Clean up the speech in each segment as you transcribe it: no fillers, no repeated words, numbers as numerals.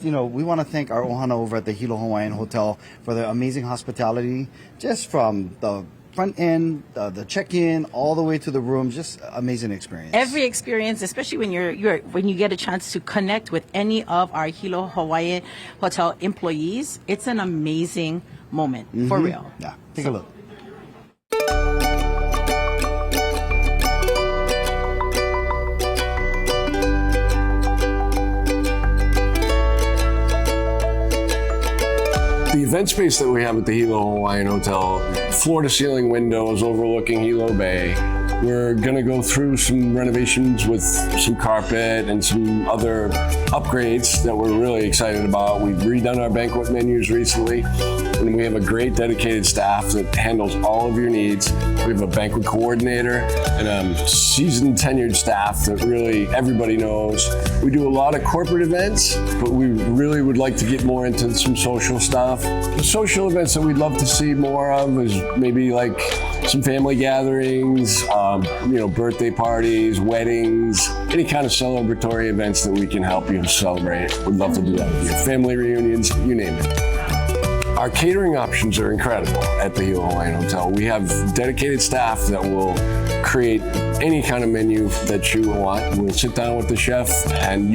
We want to thank our ohana over at the Hilo Hawaiian Hotel for their amazing hospitality, just from the front end, the check-in, all the way to the rooms. Just amazing experience. Every experience, especially when when you get a chance to connect with any of our Hilo Hawaiian Hotel employees, it's an amazing moment for real. Yeah, take a look. The event space that we have at the Hilo Hawaiian Hotel, floor-to-ceiling windows overlooking Hilo Bay. We're gonna go through some renovations with some carpet and some other upgrades that we're really excited about. We've redone our banquet menus recently, and we have a great dedicated staff that handles all of your needs. We have a banquet coordinator and a seasoned tenured staff that really everybody knows. We do a lot of corporate events, but we really would like to get more into some social stuff. The social events that we'd love to see more of is maybe like some family gatherings, birthday parties, weddings, any kind of celebratory events that we can help you celebrate. We'd love to do that with you. Family reunions, you name it. Our catering options are incredible at the Hilo Hawaiian Hotel. We have dedicated staff that will create any kind of menu that you want. We'll sit down with the chef and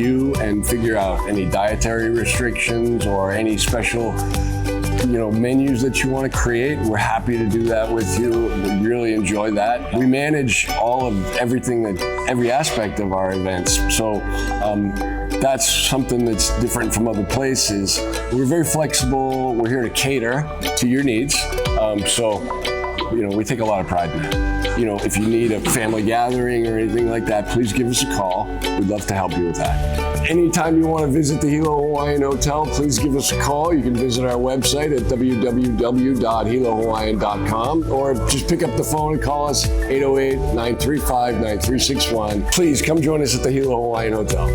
figure out any dietary restrictions or any special menus that you want to create. We're happy to do that with you. We really enjoy that. We manage all of every aspect of our events. So that's something that's different from other places. We're very flexible. We're here to cater to your needs. We take a lot of pride in that. If you need a family gathering or anything like that, please give us a call. We'd love to help you with that. Anytime you want to visit the Hilo Hawaiian Hotel, please give us a call. You can visit our website at www.hilohawaiian.com or just pick up the phone and call us 808-935-9361. Please come join us at the Hilo Hawaiian Hotel.